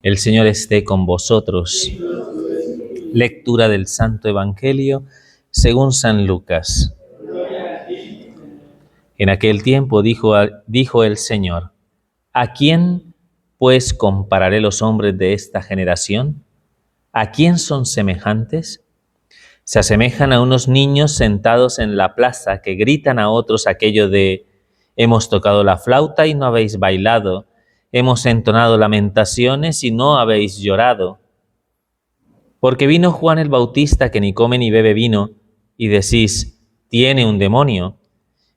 El Señor esté con vosotros. Lectura del Santo Evangelio según San Lucas. En aquel tiempo dijo el Señor: ¿A quién, pues, compararé los hombres de esta generación? ¿A quién son semejantes? Se asemejan a unos niños sentados en la plaza que gritan a otros aquello de: hemos tocado la flauta y no habéis bailado, hemos entonado lamentaciones y no habéis llorado. Porque vino Juan el Bautista, que ni come ni bebe vino, y decís: tiene un demonio.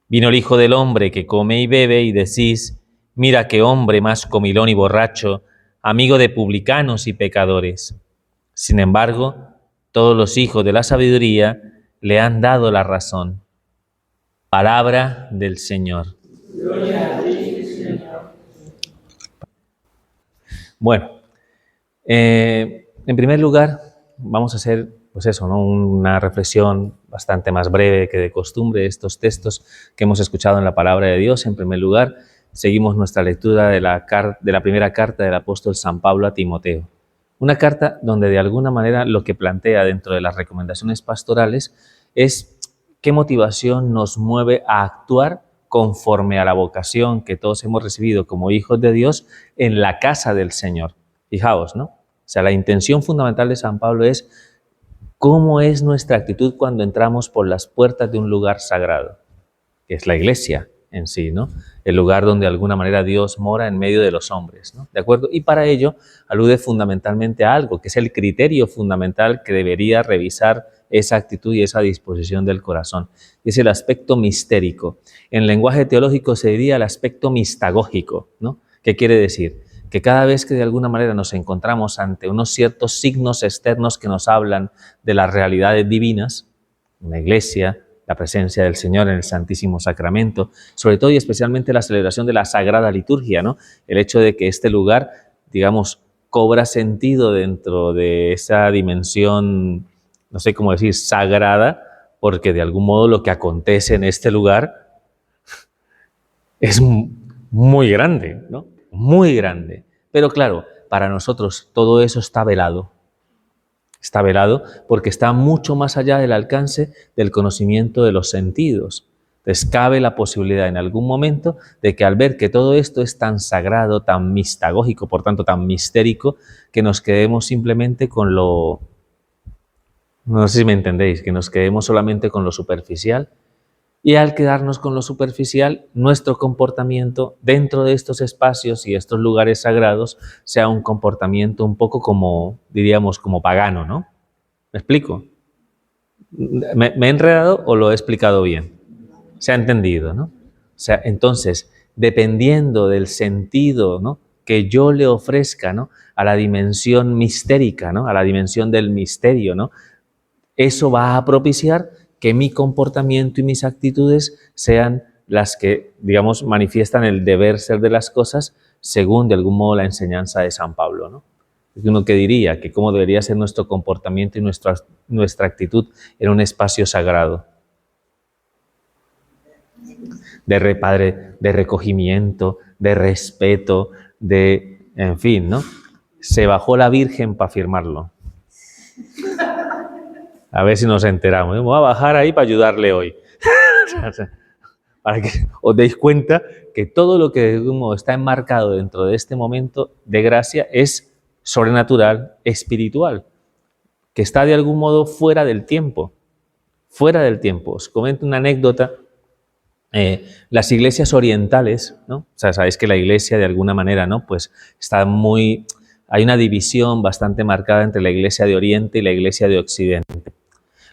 Vino el Hijo del Hombre, que come y bebe, y decís: mira qué hombre más comilón y borracho, amigo de publicanos y pecadores. Sin embargo, todos los hijos de la sabiduría le han dado la razón. Palabra del Señor. Gloria a ti, Señor. Bueno, en primer lugar, vamos a hacer, pues eso, ¿no?, una reflexión bastante más breve que de costumbre de estos textos que hemos escuchado en la palabra de Dios. En primer lugar, seguimos nuestra lectura de la primera carta del apóstol San Pablo a Timoteo. Una carta donde de alguna manera lo que plantea dentro de las recomendaciones pastorales es qué motivación nos mueve a actuar conforme a la vocación que todos hemos recibido como hijos de Dios en la casa del Señor. Fijaos, ¿no? O sea, la intención fundamental de San Pablo es cómo es nuestra actitud cuando entramos por las puertas de un lugar sagrado, que es la iglesia en sí, ¿no? El lugar donde de alguna manera Dios mora en medio de los hombres, ¿no? ¿De acuerdo? Y para ello alude fundamentalmente a algo, que es el criterio fundamental que debería revisar esa actitud y esa disposición del corazón. Y es el aspecto mistérico. En lenguaje teológico se diría el aspecto mistagógico, ¿no? ¿Qué quiere decir? Que cada vez que de alguna manera nos encontramos ante unos ciertos signos externos que nos hablan de las realidades divinas, una iglesia, la presencia del Señor en el Santísimo Sacramento, sobre todo y especialmente la celebración de la Sagrada Liturgia, ¿no? El hecho de que este lugar, digamos, cobra sentido dentro de esa dimensión, no sé cómo decir, sagrada, porque de algún modo lo que acontece en este lugar es muy grande, ¿no? Muy grande. Pero claro, para nosotros todo eso está velado. Está velado porque está mucho más allá del alcance del conocimiento de los sentidos. Entonces cabe la posibilidad en algún momento de que al ver que todo esto es tan sagrado, tan mistagógico, por tanto tan mistérico, que nos quedemos simplemente con lo... No sé si me entendéis, que nos quedemos solamente con lo superficial. Y al quedarnos con lo superficial, nuestro comportamiento dentro de estos espacios y estos lugares sagrados sea un comportamiento un poco como, diríamos, como pagano, ¿no? ¿Me explico? ¿Me he enredado o lo he explicado bien? Se ha entendido, ¿no? O sea, entonces, dependiendo del sentido, ¿no?, que yo le ofrezca, ¿no?, a la dimensión mistérica, ¿no?, a la dimensión del misterio, ¿no?, eso va a propiciar que mi comportamiento y mis actitudes sean las que, digamos, manifiestan el deber ser de las cosas según, de algún modo, la enseñanza de San Pablo, ¿no? Uno que diría que cómo debería ser nuestro comportamiento y nuestra actitud en un espacio sagrado. De recogimiento, de respeto, en fin, ¿no? Se bajó la Virgen para firmarlo. A ver si nos enteramos. Me voy a bajar ahí para ayudarle hoy. Para que os deis cuenta que todo lo que está enmarcado dentro de este momento de gracia es sobrenatural, espiritual, que está de algún modo fuera del tiempo. Fuera del tiempo. Os comento una anécdota. Las iglesias orientales, ¿no? O sea, sabéis que la iglesia de alguna manera, ¿no?, pues está muy... Hay una división bastante marcada entre la iglesia de Oriente y la iglesia de Occidente.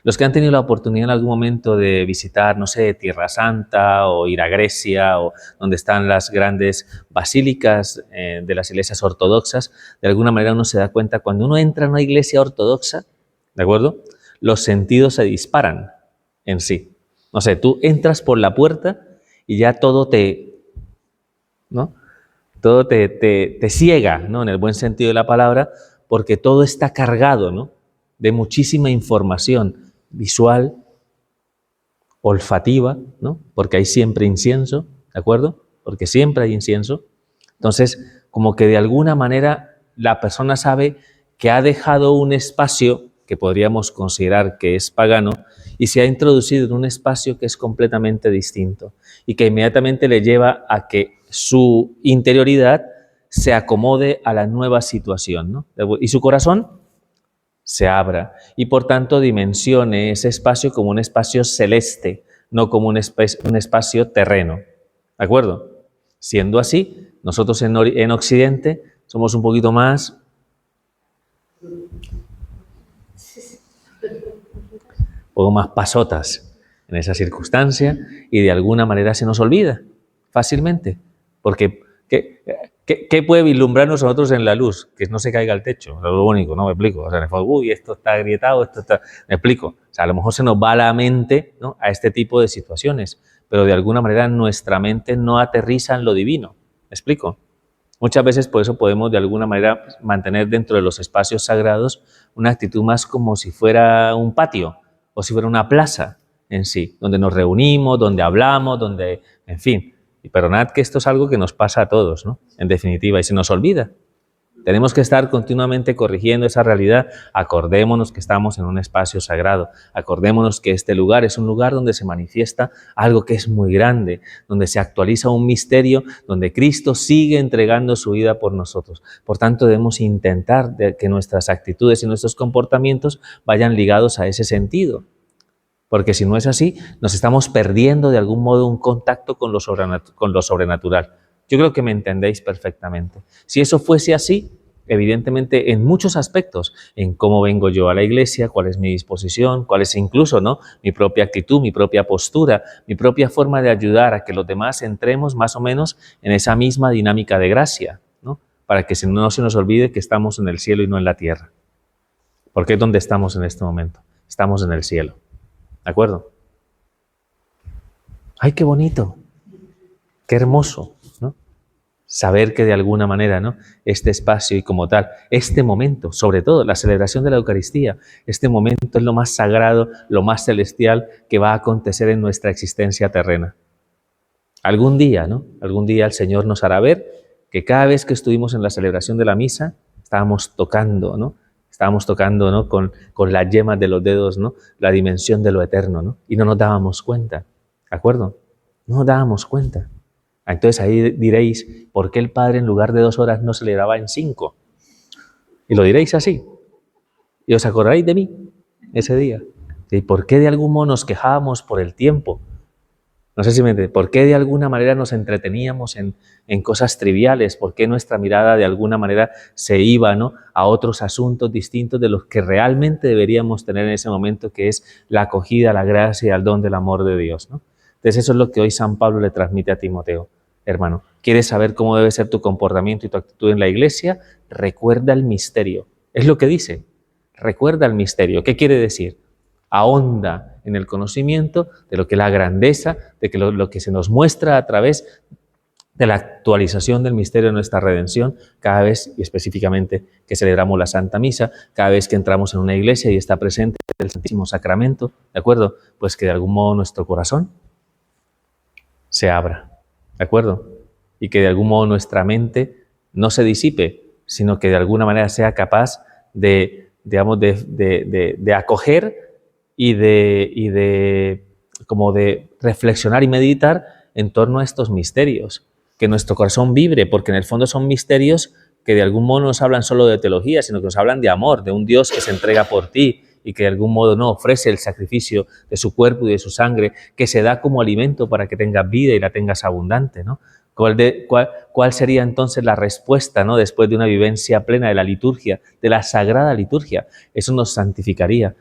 Los que han tenido la oportunidad en algún momento de visitar, no sé, Tierra Santa o ir a Grecia o donde están las grandes basílicas de las iglesias ortodoxas, de alguna manera uno se da cuenta, cuando uno entra en una iglesia ortodoxa, ¿de acuerdo?, los sentidos se disparan en sí. No sé, tú entras por la puerta y ya todo ¿no?, todo te ciega, ¿no?, en el buen sentido de la palabra, porque todo está cargado, ¿no?, de muchísima información visual, olfativa, ¿no?, porque hay siempre incienso, ¿de acuerdo? Porque siempre hay incienso. Entonces, como que de alguna manera la persona sabe que ha dejado un espacio que podríamos considerar que es pagano y se ha introducido en un espacio que es completamente distinto y que inmediatamente le lleva a que su interioridad se acomode a la nueva situación, ¿no? Y su corazón se abra y por tanto dimensione ese espacio como un espacio celeste, no como un espacio terreno. ¿De acuerdo? Siendo así, nosotros en Occidente somos un poquito más pasotas en esa circunstancia y de alguna manera se nos olvida fácilmente. Porque, ¿qué puede vislumbrarnos a nosotros en la luz? Que no se caiga al techo, es lo único, ¿no? Me explico. O sea, uy, esto está agrietado, esto está... Me explico. O sea, a lo mejor se nos va la mente, ¿no?, a este tipo de situaciones, pero de alguna manera nuestra mente no aterriza en lo divino. ¿Me explico? Muchas veces por eso podemos de alguna manera mantener dentro de los espacios sagrados una actitud más como si fuera un patio o si fuera una plaza en sí, donde nos reunimos, donde hablamos, donde, en fin. Y perdonad que esto es algo que nos pasa a todos, ¿no? En definitiva, y se nos olvida. Tenemos que estar continuamente corrigiendo esa realidad. Acordémonos que estamos en un espacio sagrado. Acordémonos que este lugar es un lugar donde se manifiesta algo que es muy grande, donde se actualiza un misterio, donde Cristo sigue entregando su vida por nosotros. Por tanto, debemos intentar que nuestras actitudes y nuestros comportamientos vayan ligados a ese sentido. Porque si no es así, nos estamos perdiendo de algún modo un contacto con lo sobrenatural. Yo creo que me entendéis perfectamente. Si eso fuese así, evidentemente en muchos aspectos, en cómo vengo yo a la iglesia, cuál es mi disposición, cuál es incluso, ¿no?, mi propia actitud, mi propia postura, mi propia forma de ayudar a que los demás entremos más o menos en esa misma dinámica de gracia, ¿no?, para que no se nos olvide que estamos en el cielo y no en la tierra. Porque es donde estamos en este momento. Estamos en el cielo. ¿De acuerdo? ¡Ay, qué bonito! ¡Qué hermoso! ¿No? Saber que de alguna manera, ¿no?, este espacio y como tal, este momento, sobre todo la celebración de la Eucaristía, este momento es lo más sagrado, lo más celestial que va a acontecer en nuestra existencia terrena. Algún día, ¿no?, algún día el Señor nos hará ver que cada vez que estuvimos en la celebración de la misa, estábamos tocando, ¿no?, con las yemas de los dedos, ¿no?, la dimensión de lo eterno, ¿no?, y no nos dábamos cuenta, ¿de acuerdo? No nos dábamos cuenta. Entonces ahí diréis, ¿por qué el Padre en lugar de 2 horas no celebraba en 5? Y lo diréis así. Y os acordaréis de mí ese día. ¿Y por qué de algún modo nos quejábamos por el tiempo? No sé si me entiendes. ¿Por qué de alguna manera nos entreteníamos en cosas triviales? ¿Por qué nuestra mirada de alguna manera se iba, ¿no?, a otros asuntos distintos de los que realmente deberíamos tener en ese momento, que es la acogida, la gracia y el don del amor de Dios, ¿no? Entonces eso es lo que hoy San Pablo le transmite a Timoteo. Hermano, ¿quieres saber cómo debe ser tu comportamiento y tu actitud en la iglesia? Recuerda el misterio. Es lo que dice. Recuerda el misterio. ¿Qué quiere decir? Ahonda en el conocimiento de lo que es la grandeza, de que lo que se nos muestra a través de la actualización del misterio de nuestra redención, cada vez, y específicamente que celebramos la Santa Misa, cada vez que entramos en una iglesia y está presente el Santísimo Sacramento, ¿de acuerdo? Pues que de algún modo nuestro corazón se abra, ¿de acuerdo? Y que de algún modo nuestra mente no se disipe, sino que de alguna manera sea capaz de acoger y de reflexionar y meditar en torno a estos misterios. Que nuestro corazón vibre, porque en el fondo son misterios que de algún modo no nos hablan solo de teología, sino que nos hablan de amor, de un Dios que se entrega por ti y que de algún modo no ofrece el sacrificio de su cuerpo y de su sangre, que se da como alimento para que tengas vida y la tengas abundante, ¿no? ¿Cuál sería entonces la respuesta, ¿no?, después de una vivencia plena de la liturgia, de la sagrada liturgia? Eso nos santificaría.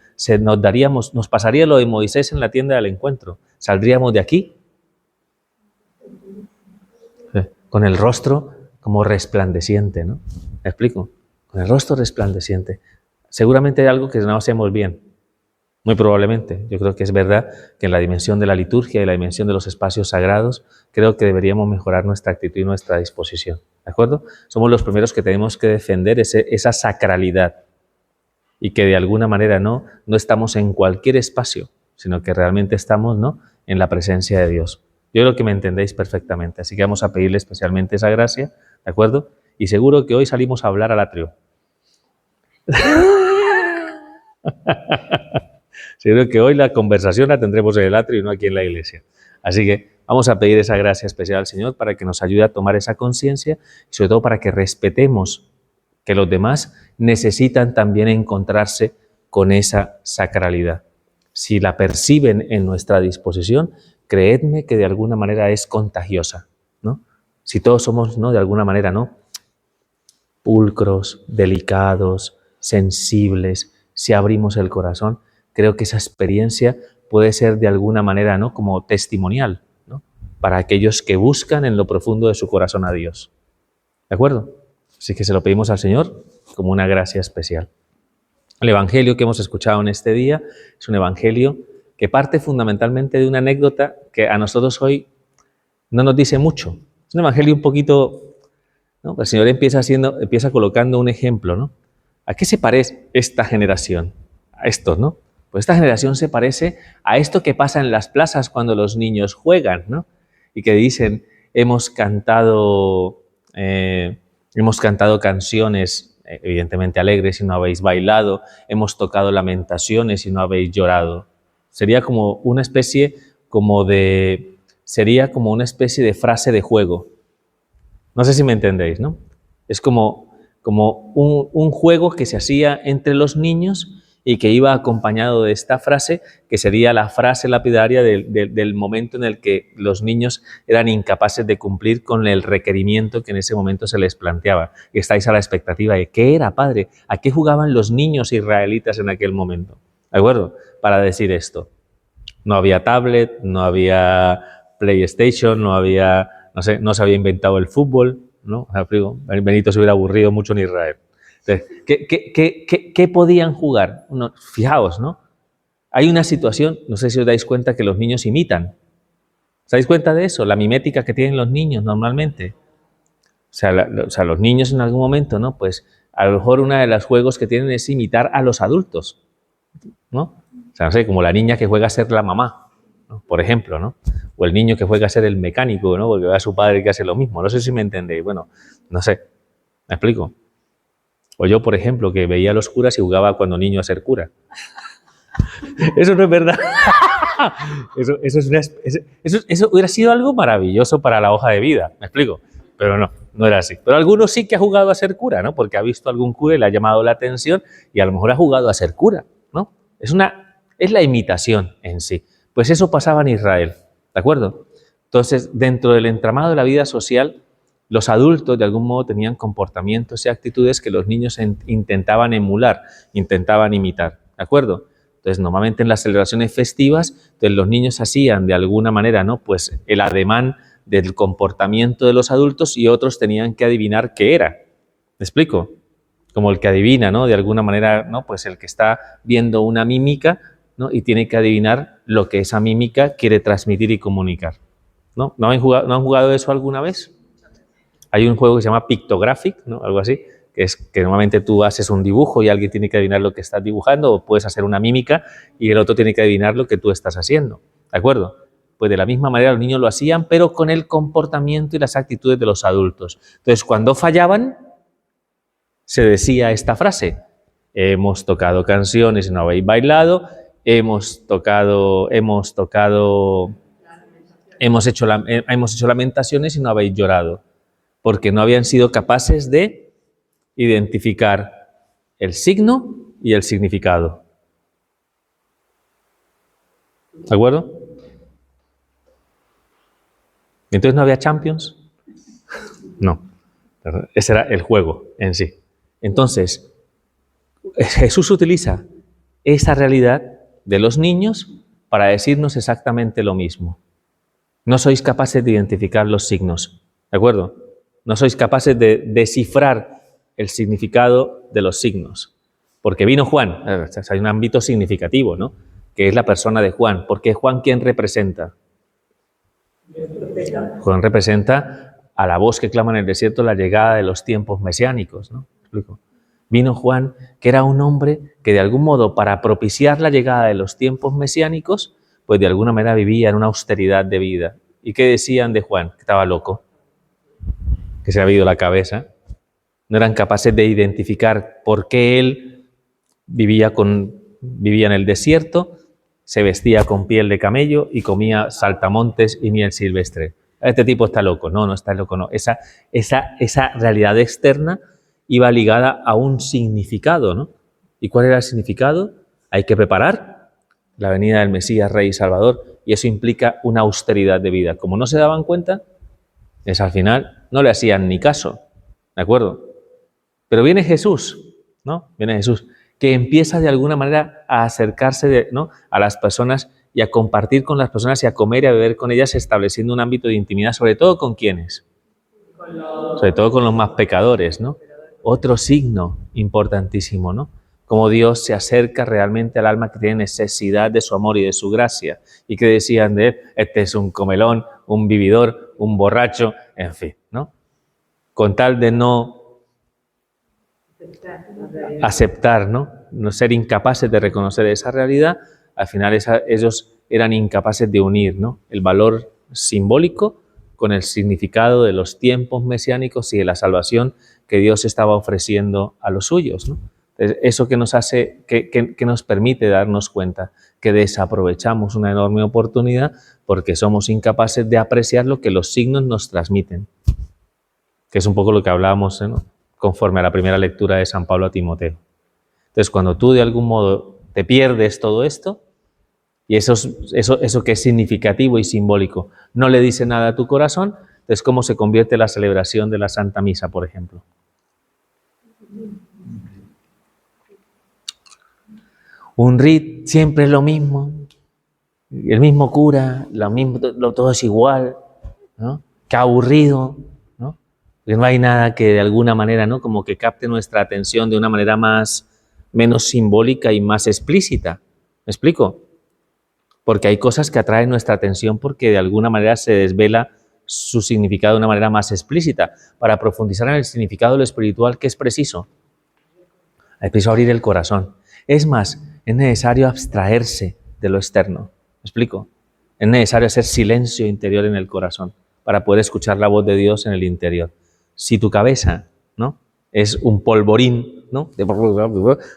Nos pasaría lo de Moisés en la tienda del encuentro. Saldríamos de aquí con el rostro como resplandeciente, ¿no? ¿Me explico? Con el rostro resplandeciente. Seguramente hay algo que no hacemos bien. Muy probablemente. Yo creo que es verdad que en la dimensión de la liturgia y la dimensión de los espacios sagrados, creo que deberíamos mejorar nuestra actitud y nuestra disposición. ¿De acuerdo? Somos los primeros que tenemos que defender esa sacralidad y que de alguna manera no estamos en cualquier espacio, sino que realmente estamos, ¿no?, en la presencia de Dios. Yo creo que me entendéis perfectamente, así que vamos a pedirle especialmente esa gracia, ¿de acuerdo? y seguro que hoy salimos a hablar al atrio. Seguro que hoy la conversación la tendremos en el atrio y no aquí en la iglesia. Así que vamos a pedir esa gracia especial al Señor para que nos ayude a tomar esa conciencia y sobre todo para que respetemos que los demás necesitan también encontrarse con esa sacralidad. Si la perciben en nuestra disposición, creedme que de alguna manera es contagiosa, ¿no? Si todos somos, ¿no?, de alguna manera, ¿no?, pulcros, delicados, sensibles, si abrimos el corazón, creo que esa experiencia puede ser de alguna manera, ¿no?, como testimonial, ¿no?, para aquellos que buscan en lo profundo de su corazón a Dios. ¿De acuerdo? Así que se lo pedimos al Señor como una gracia especial. El evangelio que hemos escuchado en este día es un evangelio que parte fundamentalmente de una anécdota que a nosotros hoy no nos dice mucho. Es un evangelio un poquito, ¿no? El Señor empieza colocando un ejemplo, ¿no? ¿A qué se parece esta generación? A estos, ¿no? Pues esta generación se parece a esto que pasa en las plazas cuando los niños juegan, ¿no? Y que dicen, hemos cantado canciones evidentemente alegres y no habéis bailado, hemos tocado lamentaciones y no habéis llorado. Sería como una especie de frase de juego. No sé si me entendéis, ¿no? Es como un juego que se hacía entre los niños y que iba acompañado de esta frase, que sería la frase lapidaria del momento en el que los niños eran incapaces de cumplir con el requerimiento que en ese momento se les planteaba. Y estáis a la expectativa de ¿qué era, padre? ¿A qué jugaban los niños israelitas en aquel momento? ¿De acuerdo? Para decir esto. No había tablet, no había PlayStation, no se había inventado el fútbol, ¿no? Benito se hubiera aburrido mucho en Israel. Entonces, ¿qué podían jugar? Fijaos, ¿no? Hay una situación, no sé si os dais cuenta, que los niños imitan. ¿Os dais cuenta de eso? La mimética que tienen los niños normalmente. O sea, los niños en algún momento, ¿no? Pues a lo mejor uno de los juegos que tienen es imitar a los adultos, ¿no? O sea, no sé, como la niña que juega a ser la mamá, ¿no?, por ejemplo, ¿no? O el niño que juega a ser el mecánico, ¿no?, porque ve a su padre que hace lo mismo. No sé si me entendéis. Bueno, no sé. ¿Me explico? O yo, por ejemplo, que veía a los curas y jugaba cuando niño a ser cura. Eso no es verdad. Eso hubiera sido algo maravilloso para la hoja de vida. ¿Me explico? Pero no era así. Pero algunos sí que ha jugado a ser cura, ¿no? Porque ha visto a algún cura y le ha llamado la atención y a lo mejor ha jugado a ser cura, ¿no? Es la imitación en sí. Pues eso pasaba en Israel, ¿de acuerdo? Entonces, dentro del entramado de la vida social, los adultos de algún modo tenían comportamientos y actitudes que los niños intentaban emular, intentaban imitar, ¿de acuerdo? Entonces, normalmente en las celebraciones festivas, entonces los niños hacían de alguna manera, ¿no?, pues el ademán del comportamiento de los adultos y otros tenían que adivinar qué era. ¿Me explico? Como el que adivina, ¿no?, de alguna manera, ¿no?, pues el que está viendo una mímica, ¿no?, y tiene que adivinar lo que esa mímica quiere transmitir y comunicar, ¿no? ¿No han jugado eso alguna vez? Hay un juego que se llama Pictographic, ¿no?, algo así, que es que normalmente tú haces un dibujo y alguien tiene que adivinar lo que estás dibujando, o puedes hacer una mímica y el otro tiene que adivinar lo que tú estás haciendo, ¿de acuerdo? Pues de la misma manera los niños lo hacían, pero con el comportamiento y las actitudes de los adultos. Entonces, cuando fallaban, se decía esta frase: hemos tocado canciones y no habéis bailado, hemos hecho lamentaciones y no habéis llorado, porque no habían sido capaces de identificar el signo y el significado. ¿De acuerdo? ¿Entonces no había Champions? No. Ese era el juego en sí. Entonces, Jesús utiliza esa realidad de los niños para decirnos exactamente lo mismo. No sois capaces de identificar los signos, ¿de acuerdo? No sois capaces de descifrar el significado de los signos. Porque vino Juan, hay un ámbito significativo, ¿no?, que es la persona de Juan. Porque Juan, ¿quién representa? Juan representa a la voz que clama en el desierto la llegada de los tiempos mesiánicos, ¿no? ¿Explico? Vino Juan, que era un hombre que de algún modo, para propiciar la llegada de los tiempos mesiánicos, pues de alguna manera vivía en una austeridad de vida. ¿Y qué decían de Juan? Que estaba loco, que se había ido la cabeza. No eran capaces de identificar por qué él vivía en el desierto, se vestía con piel de camello y comía saltamontes y miel silvestre. Este tipo está loco. No, no está loco, no. Esa realidad externa iba ligada a un significado, ¿no? ¿Y cuál era el significado? Hay que preparar la venida del Mesías, Rey y Salvador, y eso implica una austeridad de vida. Como no se daban cuenta, al final no le hacían ni caso, ¿de acuerdo? Pero viene Jesús, ¿no? Viene Jesús, que empieza de alguna manera a acercarse ¿no? a las personas y a compartir con las personas y a comer y a beber con ellas, estableciendo un ámbito de intimidad, sobre todo con ¿quiénes? Sobre todo con los más pecadores, ¿no? Otro signo importantísimo, ¿no? Como Dios se acerca realmente al alma que tiene necesidad de su amor y de su gracia. Y que decían de él, este es un comelón, un vividor, un borracho, en fin, ¿no? Con tal de no aceptar, ¿no? No ser incapaces de reconocer esa realidad, al final ellos eran incapaces de unir, ¿no? El valor simbólico con el significado de los tiempos mesiánicos y de la salvación que Dios estaba ofreciendo a los suyos, ¿no? Eso que nos hace, que nos permite darnos cuenta que desaprovechamos una enorme oportunidad porque somos incapaces de apreciar lo que los signos nos transmiten, que es un poco lo que hablábamos, ¿no? Conforme a la primera lectura de San Pablo a Timoteo. Entonces, cuando tú de algún modo te pierdes todo esto, y eso que es significativo y simbólico no le dice nada a tu corazón, entonces ¿cómo se convierte la celebración de la Santa Misa, por ejemplo? Un rito siempre es lo mismo, el mismo cura, todo es igual, ¿no? Qué aburrido, ¿no? Porque no hay nada que de alguna manera, ¿no? Como que capte nuestra atención de una manera menos simbólica y más explícita. ¿Me explico? Porque hay cosas que atraen nuestra atención porque de alguna manera se desvela su significado de una manera más explícita. Para profundizar en el significado de lo espiritual, ¿qué es preciso? Es preciso abrir el corazón. Es más, es necesario abstraerse de lo externo. ¿Me explico? Es necesario hacer silencio interior en el corazón para poder escuchar la voz de Dios en el interior. Si tu cabeza, ¿no?, es un polvorín, ¿no?,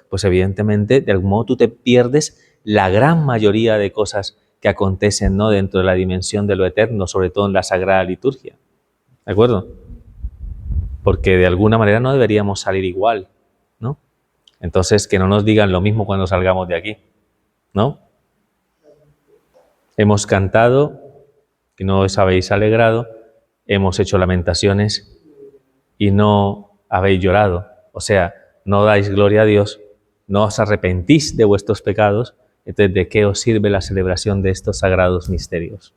pues evidentemente de algún modo tú te pierdes la gran mayoría de cosas que acontecen, ¿no?, dentro de la dimensión de lo eterno, sobre todo en la Sagrada Liturgia. ¿De acuerdo? Porque de alguna manera no deberíamos salir igual, ¿no? Entonces, que no nos digan lo mismo cuando salgamos de aquí, ¿no? Hemos cantado y no os habéis alegrado, hemos hecho lamentaciones y no habéis llorado. O sea, no dais gloria a Dios, no os arrepentís de vuestros pecados. Entonces, ¿de qué os sirve la celebración de estos sagrados misterios?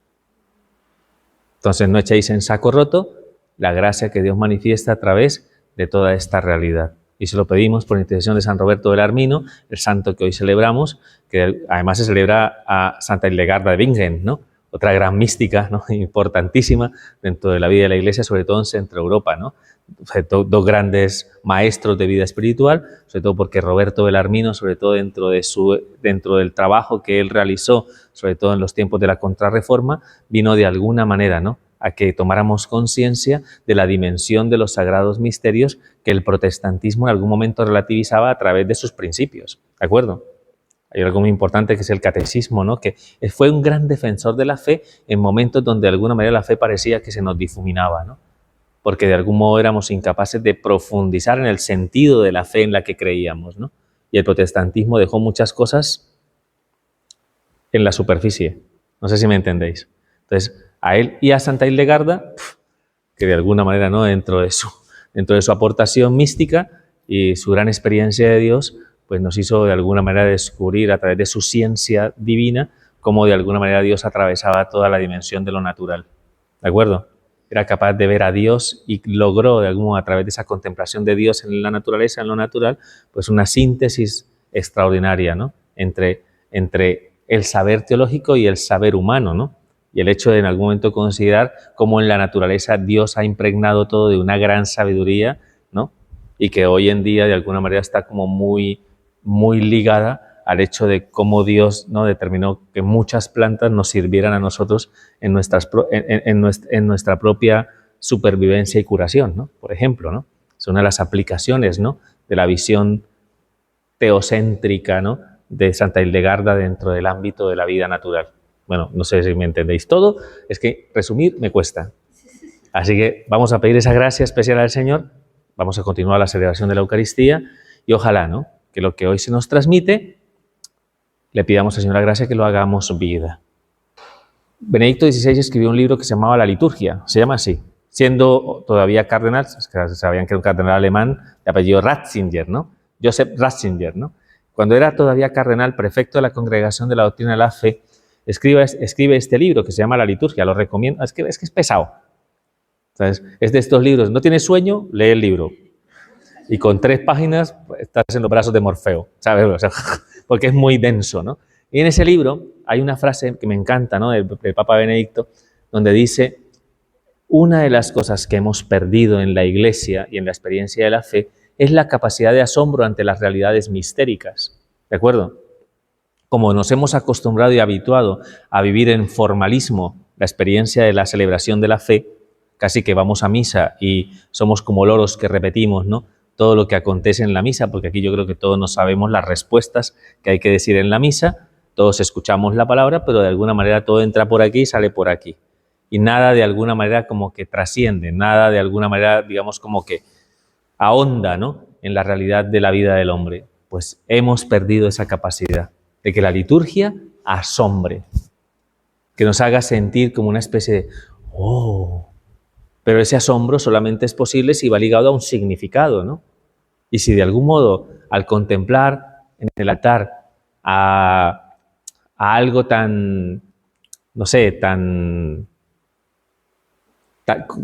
Entonces, no echéis en saco roto la gracia que Dios manifiesta a través de toda esta realidad. Y se lo pedimos por intercesión de San Roberto Belarmino, el santo que hoy celebramos, que además se celebra a Santa Hildegarda de Bingen, ¿no? Otra gran mística, ¿no?, importantísima dentro de la vida de la Iglesia, sobre todo en Centro Europa, ¿no? Dos grandes maestros de vida espiritual, sobre todo porque Roberto Belarmino, sobre todo dentro del trabajo que él realizó, sobre todo en los tiempos de la Contrarreforma, vino de alguna manera, ¿no?, a que tomáramos conciencia de la dimensión de los sagrados misterios que el protestantismo en algún momento relativizaba a través de sus principios, ¿de acuerdo? Hay algo muy importante que es el catecismo, ¿no?, que fue un gran defensor de la fe en momentos donde de alguna manera la fe parecía que se nos difuminaba, ¿no?, porque de algún modo éramos incapaces de profundizar en el sentido de la fe en la que creíamos, ¿no? Y el protestantismo dejó muchas cosas en la superficie. No sé si me entendéis. Entonces, a él y a Santa Hildegarda, que de alguna manera, ¿no?, dentro de su aportación mística y su gran experiencia de Dios, pues nos hizo de alguna manera descubrir a través de su ciencia divina cómo de alguna manera Dios atravesaba toda la dimensión de lo natural. ¿De acuerdo? Era capaz de ver a Dios y logró de algún modo a través de esa contemplación de Dios en la naturaleza, en lo natural, pues una síntesis extraordinaria, ¿no?, entre el saber teológico y el saber humano, ¿no? Y el hecho de en algún momento considerar cómo en la naturaleza Dios ha impregnado todo de una gran sabiduría, ¿no?, y que hoy en día de alguna manera está como muy, muy ligada al hecho de cómo Dios, ¿no?, determinó que muchas plantas nos sirvieran a nosotros en nuestra propia supervivencia y curación, ¿no?, por ejemplo, ¿no? O Es una de las aplicaciones, ¿no?, de la visión teocéntrica, ¿no?, de Santa Hildegarda dentro del ámbito de la vida natural. Bueno, no sé si me entendéis todo, es que resumir me cuesta. Así que vamos a pedir esa gracia especial al Señor, vamos a continuar la celebración de la Eucaristía y ojalá, ¿no?, que lo que hoy se nos transmite, le pidamos al Señor la gracia que lo hagamos vida. Benedicto XVI escribió un libro que se llamaba La Liturgia, se llama así, siendo todavía cardenal, sabían que era un cardenal alemán de apellido Ratzinger, ¿no?, Joseph Ratzinger, ¿no? Cuando era todavía cardenal, prefecto de la Congregación de la Doctrina de la Fe, escribe este libro que se llama La Liturgia, lo recomiendo, es que es pesado, ¿sabes? Es de estos libros, no tienes sueño, lee el libro, y con 3 páginas estás en los brazos de Morfeo, ¿sabes? O sea, porque es muy denso, ¿no? Y en ese libro hay una frase que me encanta, ¿no?, del Papa Benedicto, donde dice: una de las cosas que hemos perdido en la Iglesia y en la experiencia de la fe es la capacidad de asombro ante las realidades mistéricas, ¿de acuerdo? Como nos hemos acostumbrado y habituado a vivir en formalismo la experiencia de la celebración de la fe, casi que vamos a misa y somos como loros que repetimos, ¿no?, todo lo que acontece en la misa, porque aquí yo creo que todos nos sabemos las respuestas que hay que decir en la misa, todos escuchamos la palabra, pero de alguna manera todo entra por aquí y sale por aquí. Y nada de alguna manera como que trasciende, nada de alguna manera, digamos, como que ahonda, ¿no?, en la realidad de la vida del hombre. Pues hemos perdido esa capacidad de que la liturgia asombre, que nos haga sentir como una especie de ¡oh! Pero ese asombro solamente es posible si va ligado a un significado, ¿no? Y si de algún modo, al contemplar en el altar a algo tan, no sé, tan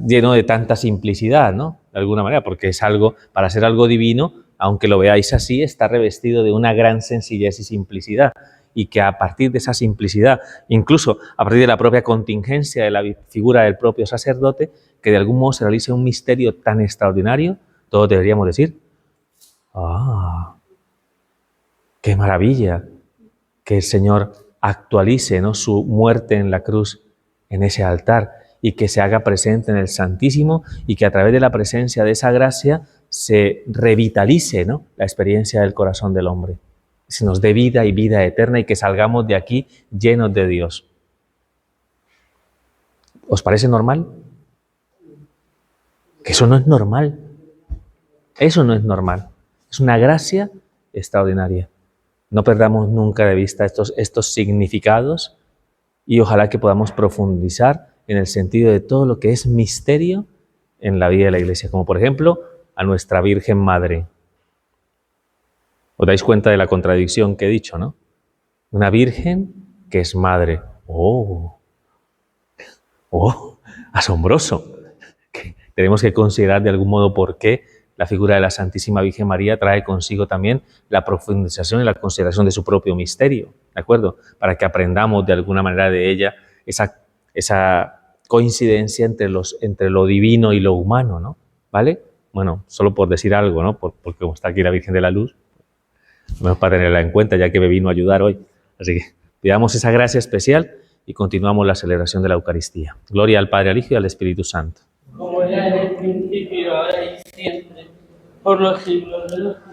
lleno de tanta simplicidad, ¿no?, de alguna manera, porque es algo, para ser algo divino, aunque lo veáis así, está revestido de una gran sencillez y simplicidad, y que a partir de esa simplicidad, incluso a partir de la propia contingencia de la figura del propio sacerdote, que de algún modo se realice un misterio tan extraordinario, todos deberíamos decir: ¡ah! ¡Qué maravilla! Que el Señor actualice, ¿no?, su muerte en la cruz en ese altar, y que se haga presente en el Santísimo, y que a través de la presencia de esa gracia se revitalice, ¿no?, la experiencia del corazón del hombre. Se nos dé vida y vida eterna, y que salgamos de aquí llenos de Dios. ¿Os parece normal? Que eso no es normal. Eso no es normal. Es una gracia extraordinaria. No perdamos nunca de vista estos significados, y ojalá que podamos profundizar en el sentido de todo lo que es misterio en la vida de la Iglesia, como por ejemplo a nuestra Virgen Madre. ¿Os dais cuenta de la contradicción que he dicho, no? Una Virgen que es Madre. ¡Oh! ¡Oh! ¡Asombroso! Tenemos que considerar de algún modo por qué la figura de la Santísima Virgen María trae consigo también la profundización y la consideración de su propio misterio, ¿de acuerdo? Para que aprendamos de alguna manera de ella esa coincidencia entre lo divino y lo humano, ¿no? ¿Vale? Bueno, solo por decir algo, ¿no? Porque como está aquí la Virgen de la Luz, menos para tenerla en cuenta, ya que me vino a ayudar hoy. Así que pidamos esa gracia especial y continuamos la celebración de la Eucaristía. Gloria al Padre, al Hijo y al Espíritu Santo. Como era en el principio, ahora y siempre, por los siglos de los siglos.